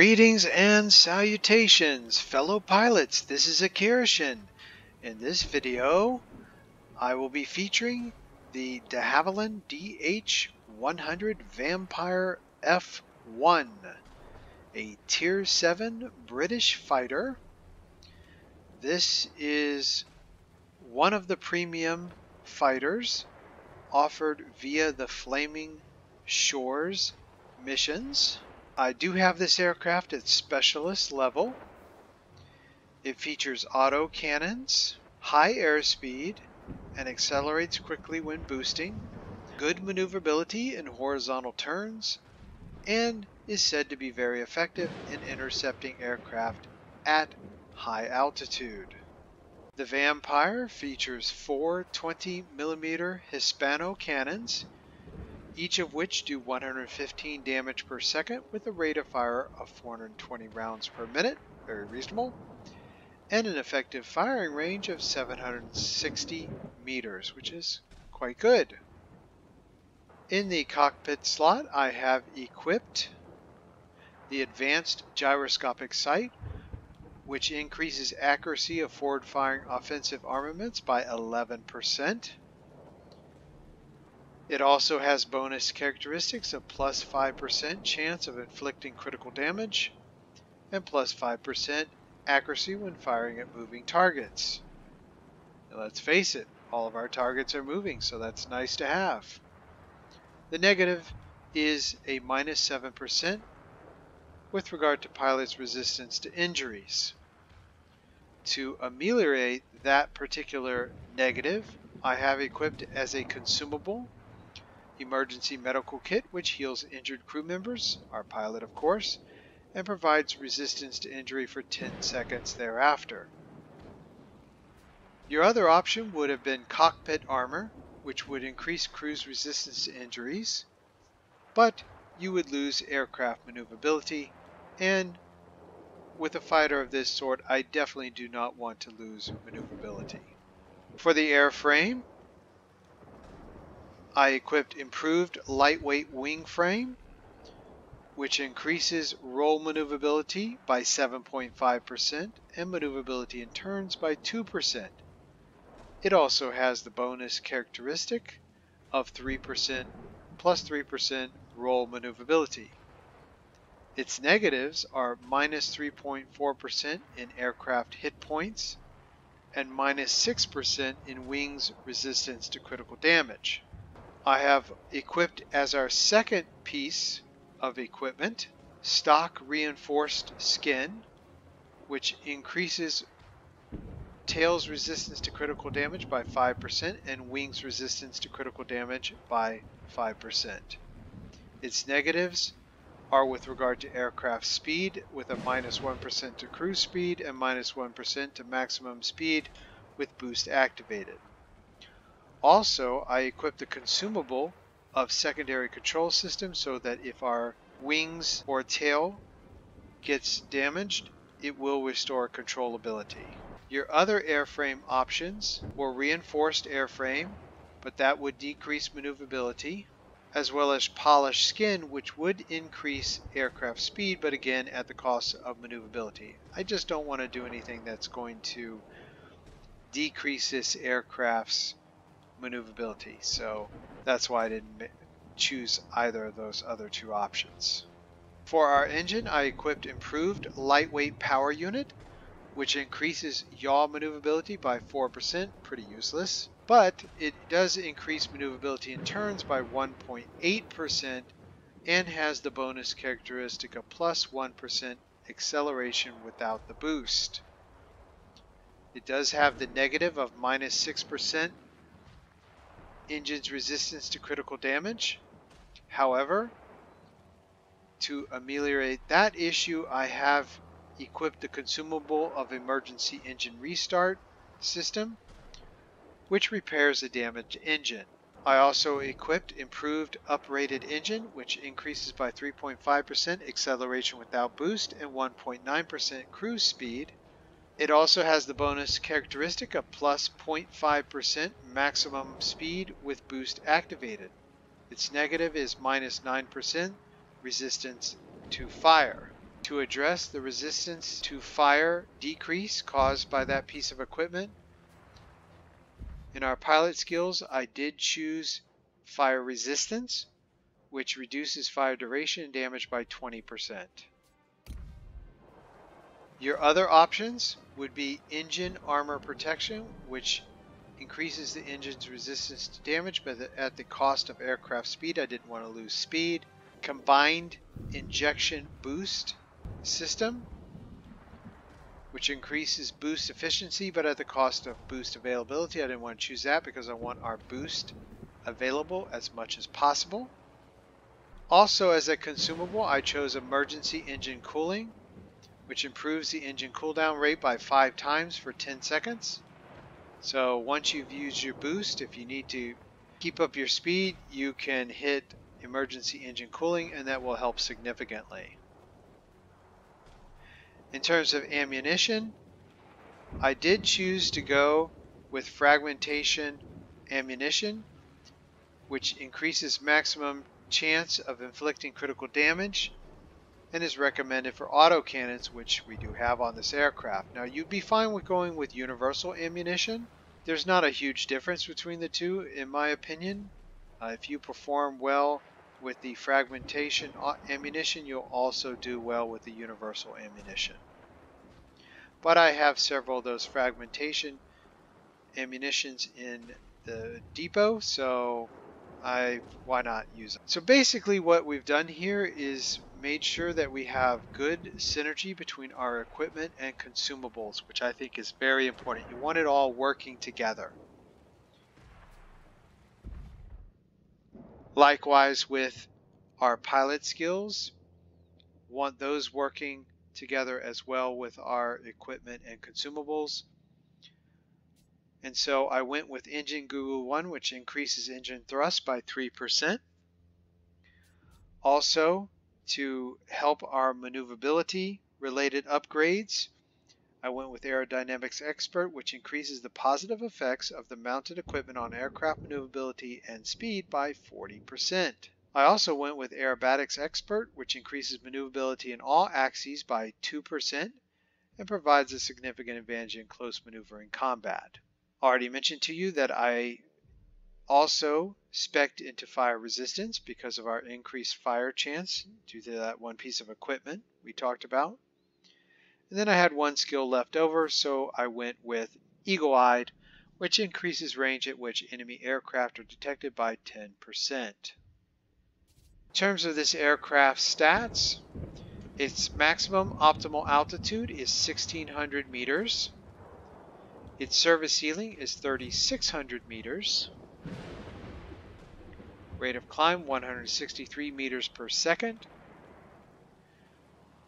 Greetings and salutations, fellow pilots. This is Akirishin. In this video, I will be featuring the de Havilland DH.100 Vampire F.1, a Tier 7 British fighter. This is one of the premium fighters offered via the Flaming Shores missions. I do have this aircraft at specialist level. It features auto cannons, high airspeed, and accelerates quickly when boosting, good maneuverability in horizontal turns, and is said to be very effective in intercepting aircraft at high altitude. The Vampire features 4 20mm Hispano cannons, each of which do 115 damage per second with a rate of fire of 420 rounds per minute, very reasonable, and an effective firing range of 760 meters, which is quite good. In the cockpit slot, I have equipped the advanced gyroscopic sight, which increases accuracy of forward-firing offensive armaments by 11%. It also has bonus characteristics of plus 5% chance of inflicting critical damage and plus 5% accuracy when firing at moving targets. Now let's face it, all of our targets are moving, so that's nice to have. The negative is a minus 7% with regard to pilots' resistance to injuries. To ameliorate that particular negative, I have equipped as a consumable emergency medical kit, which heals injured crew members, our pilot of course, and provides resistance to injury for 10 seconds thereafter. Your other option would have been cockpit armor, which would increase crew's resistance to injuries, but you would lose aircraft maneuverability, and with a fighter of this sort, I definitely do not want to lose maneuverability. For the airframe, I equipped improved lightweight wing frame, which increases roll maneuverability by 7.5% and maneuverability in turns by 2%. It also has the bonus characteristic of 3% plus 3% roll maneuverability. Its negatives are minus 3.4% in aircraft hit points and minus 6% in wings resistance to critical damage. I have equipped as our second piece of equipment stock reinforced skin, which increases tail's resistance to critical damage by 5% and wings resistance to critical damage by 5%. Its negatives are with regard to aircraft speed with a minus 1% to cruise speed and minus 1% to maximum speed with boost activated. Also, I equipped the consumable of secondary control system so that if our wings or tail gets damaged, it will restore controllability. Your other airframe options were reinforced airframe, but that would decrease maneuverability, as well as polished skin, which would increase aircraft speed, but again at the cost of maneuverability. I just don't want to do anything that's going to decrease this aircraft's maneuverability, so that's why I didn't choose either of those other two options. For our engine, I equipped improved lightweight power unit, which increases yaw maneuverability by 4%, pretty useless, but it does increase maneuverability in turns by 1.8% and has the bonus characteristic of plus 1% acceleration without the boost. It does have the negative of minus 6% engine's resistance to critical damage. However, to ameliorate that issue, I have equipped the consumable of emergency engine restart system, which repairs the damaged engine. I also equipped improved uprated engine, which increases by 3.5% acceleration without boost and 1.9% cruise speed. It also has the bonus characteristic of plus 0.5% maximum speed with boost activated. Its negative is minus 9% resistance to fire. To address the resistance to fire decrease caused by that piece of equipment, in our pilot skills, I did choose fire resistance, which reduces fire duration and damage by 20%. Your other options would be engine armor protection, which increases the engine's resistance to damage, but at the cost of aircraft speed. I didn't want to lose speed. Combined injection boost system, which increases boost efficiency, but at the cost of boost availability. I didn't want to choose that because I want our boost available as much as possible. Also, as a consumable, I chose emergency engine cooling, which improves the engine cooldown rate by 5 times for 10 seconds. So once you've used your boost, if you need to keep up your speed, you can hit emergency engine cooling, and that will help significantly. In terms of ammunition, I did choose to go with fragmentation ammunition, which increases maximum chance of inflicting critical damage and is recommended for autocannons, which we do have on this aircraft. Now, you'd be fine with going with universal ammunition. There's not a huge difference between the two, in my opinion. If you perform well with the fragmentation ammunition, you'll also do well with the universal ammunition. But I have several of those fragmentation ammunitions in the depot, so why not use them? So basically what we've done here is made sure that we have good synergy between our equipment and consumables, which I think is very important. You want it all working together. Likewise with our pilot skills, want those working together as well with our equipment and consumables. And so I went with Engine Guru 1, which increases engine thrust by 3%. Also, to help our maneuverability related upgrades, I went with Aerodynamics Expert, which increases the positive effects of the mounted equipment on aircraft maneuverability and speed by 40%. I also went with Aerobatics Expert, which increases maneuverability in all axes by 2% and provides a significant advantage in close maneuvering combat. Already mentioned to you that I also spec'd into fire resistance because of our increased fire chance due to that one piece of equipment we talked about. And then I had one skill left over, so I went with Eagle-Eyed, which increases range at which enemy aircraft are detected by 10%. In terms of this aircraft's stats, its maximum optimal altitude is 1,600 meters. Its service ceiling is 3,600 meters. Rate of climb 163 meters per second.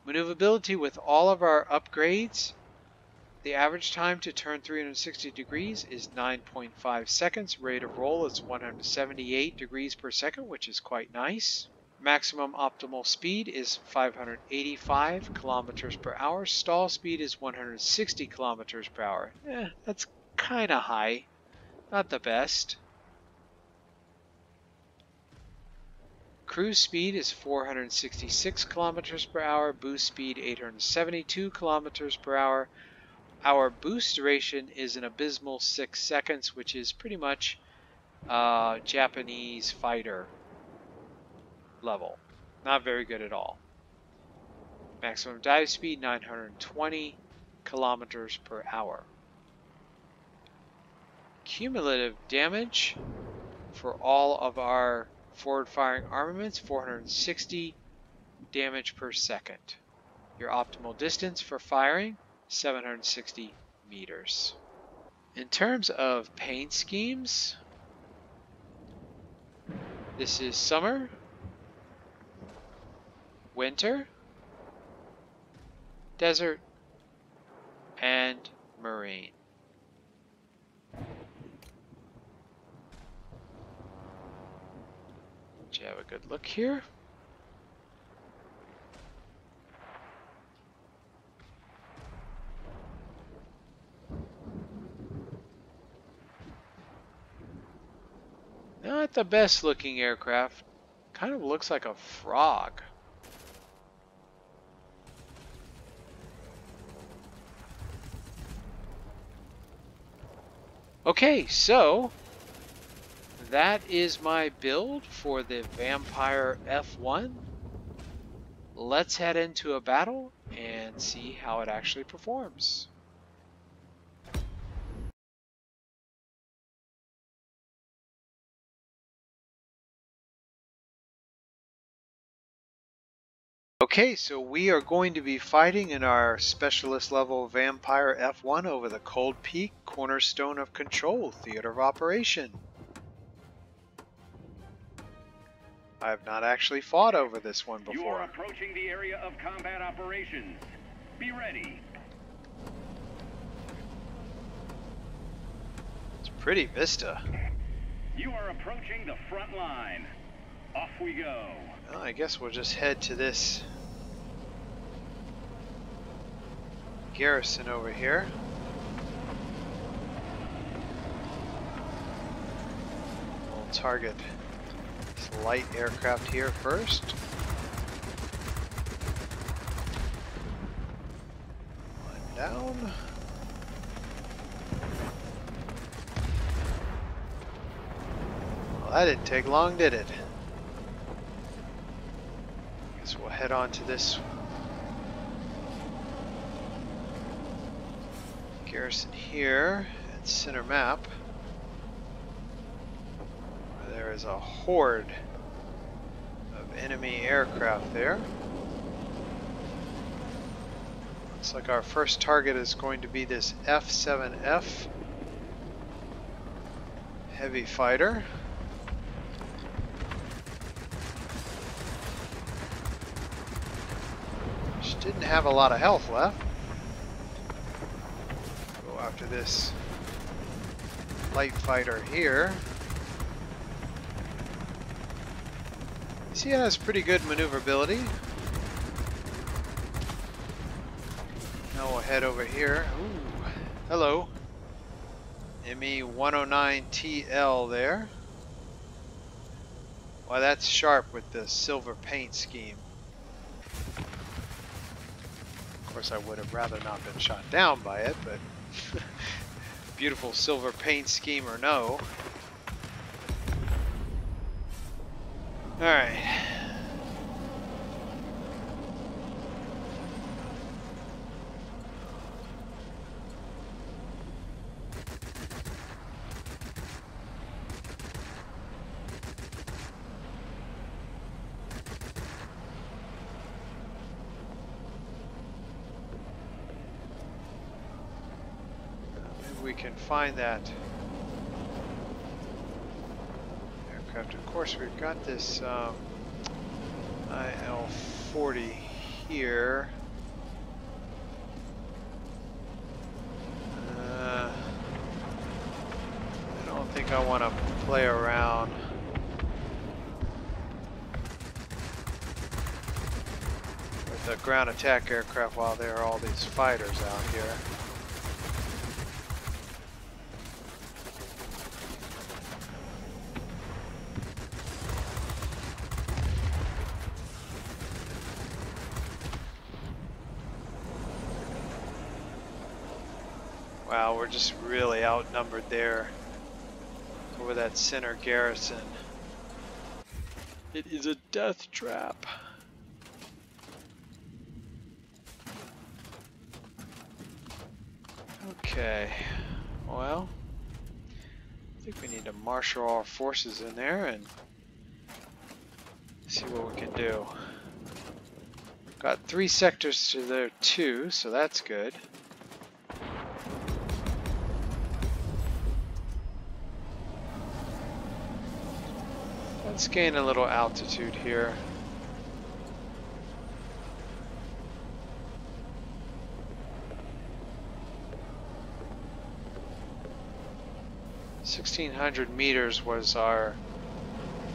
Maneuverability with all of our upgrades, the average time to turn 360 degrees is 9.5 seconds. Rate of roll is 178 degrees per second, which is quite nice. Maximum optimal speed is 585 kilometers per hour. Stall speed is 160 kilometers per hour. That's kind of high. Not the best. Cruise speed is 466 kilometers per hour. Boost speed 872 kilometers per hour. Our boost duration is an abysmal 6 seconds, which is pretty much Japanese fighter level. Not very good at all. Maximum dive speed 920 kilometers per hour. Cumulative damage for all of our forward firing armaments, 460 damage per second. Your optimal distance for firing, 760 meters. In terms of paint schemes, this is summer, winter, desert, and marine. Let you have a good look here. Not the best looking aircraft. Kind of looks like a frog. Okay, so that is my build for the Vampire F1. Let's head into a battle and see how it actually performs. Okay, so we are going to be fighting in our specialist level Vampire F1 over the Cold Peak Cornerstone of Control Theater of Operation. I have not actually fought over this one before. You are approaching the area of combat operations. Be ready. It's a pretty vista. You are approaching the front line. Off we go. Well, I guess we'll just head to this garrison over here. We'll target this light aircraft here first. One down. Well, that didn't take long, did it? Guess we'll head on to this garrison here at center map. There is a horde of enemy aircraft there. Looks like our first target is going to be this F-7F heavy fighter. She didn't have a lot of health left. Go after this light fighter here. See, it has pretty good maneuverability. Now we'll head over here. Ooh, hello. ME-109TL there. Well, that's sharp with the silver paint scheme. Of course, I would have rather not been shot down by it, but beautiful silver paint scheme or no. Alright. Maybe we can find that aircraft. Of course, we've got this IL-40 here. I don't think I want to play around. With the ground attack aircraft while there are all these fighters out here. Wow, we're just really outnumbered there over that center garrison. It is a death trap. Okay, well, I think we need to marshal our forces in there and see what we can do. Got 3 sectors to their 2, so that's good. Let's gain a little altitude here. (1,600 meters) was our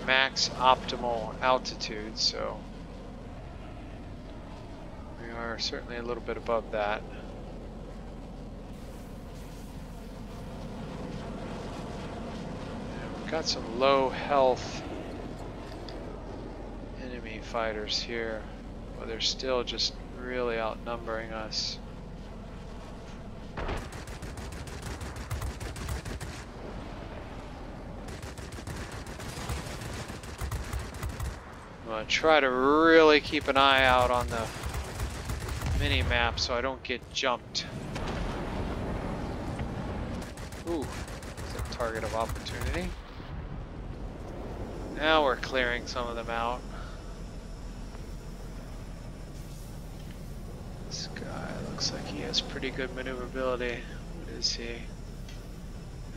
max optimal altitude, so we are certainly a little bit above that. And we've got some low health enemy fighters here, but they're still just really outnumbering us. going to try to really keep an eye out on the mini-map so I don't get jumped. Ooh, it's a target of opportunity. Now we're clearing some of them out. This guy looks like he has pretty good maneuverability. What is he?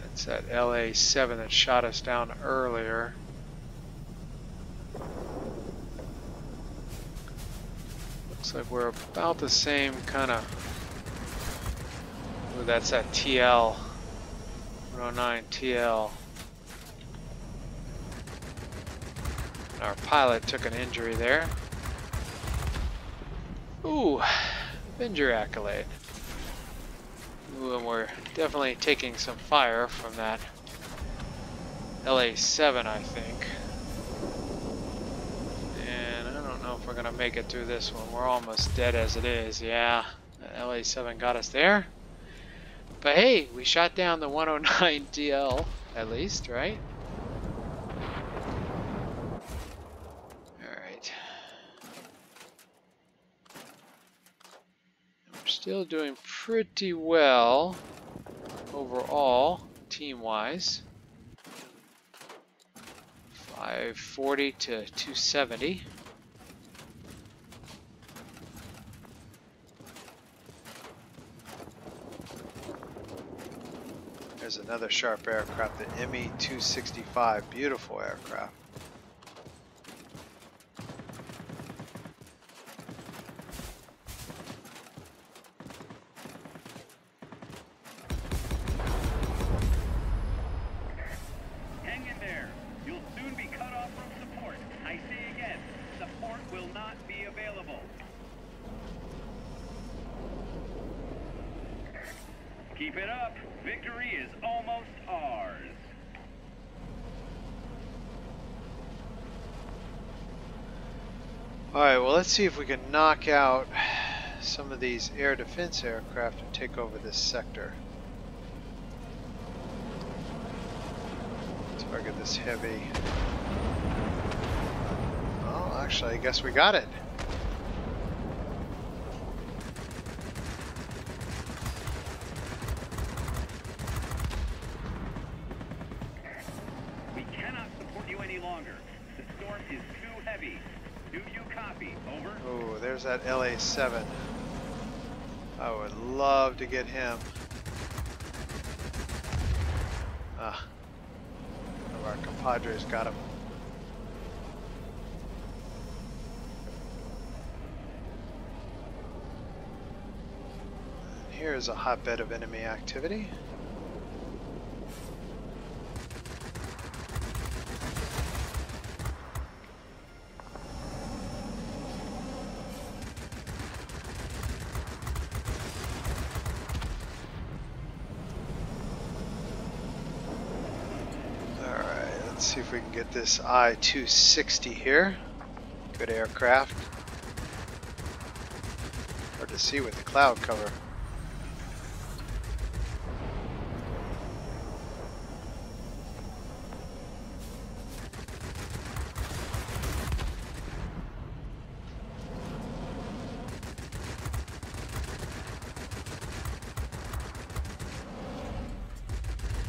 That's that LA-7 that shot us down earlier. Looks like we're about the same kind of... Ooh, that's that TL. 109 TL. Our pilot took an injury there. Ooh, Avenger accolade. Ooh, and we're definitely taking some fire from that LA-7, I think. And I don't know if we're gonna make it through this one. We're almost dead as it is. Yeah, that LA-7 got us there. But hey, we shot down the 109 TL at least, right? Alright. We're still doing pretty well overall, team-wise. 540 to 270. There's another sharp aircraft, the ME-265, beautiful aircraft. Hang in there. You'll soon be cut off from support. I say again, support will not be available. Keep it up. Victory is almost ours. Alright, well, let's see if we can knock out some of these air defense aircraft and take over this sector. Target this heavy. Well, actually, I guess we got it. We cannot support you any longer. The storm is too heavy. Do you copy? Over. Oh, there's that LA-7. I would love to get him. Ah, one of our compadres got him. And here's a hotbed of enemy activity. Let's see if we can get this I-260 here. Good aircraft. Hard to see with the cloud cover.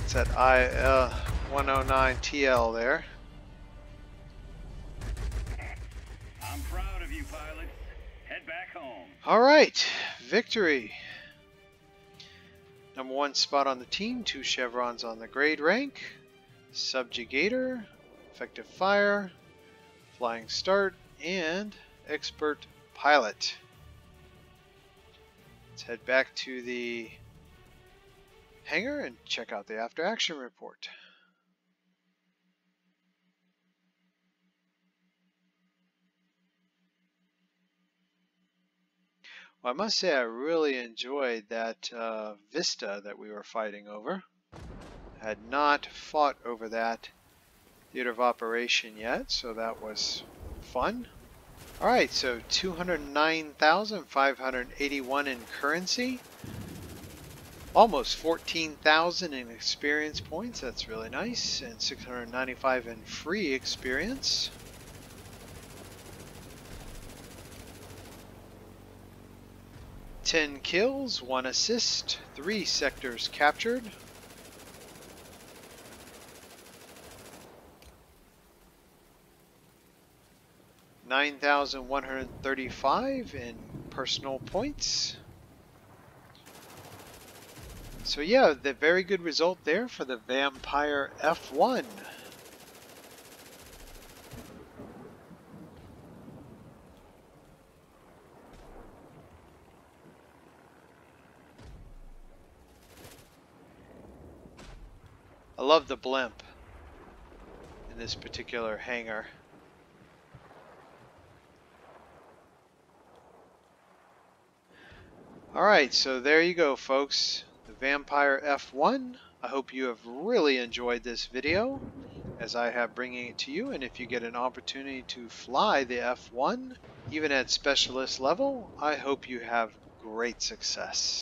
It's that I-109 TL there. I'm proud of you, pilots. Head back home. Alright, victory. Number 1 spot on the team, 2 chevrons on the grade rank. Subjugator, effective fire, flying start, and expert pilot. Let's head back to the hangar and check out the after action report. Well, I must say I really enjoyed that vista that we were fighting over. I had not fought over that theater of operation yet, so that was fun. Alright, so 209,581 in currency. Almost 14,000 in experience points, that's really nice, and 695 in free experience. 10 kills, 1 assist, 3 sectors captured. $9,135 in personal points. So yeah, the very good result there for the Vampire F1. I love the blimp in this particular hangar. Alright, so there you go, folks. The Vampire F1. I hope you have really enjoyed this video as I have bringing it to you. And if you get an opportunity to fly the F1, even at specialist level, I hope you have great success.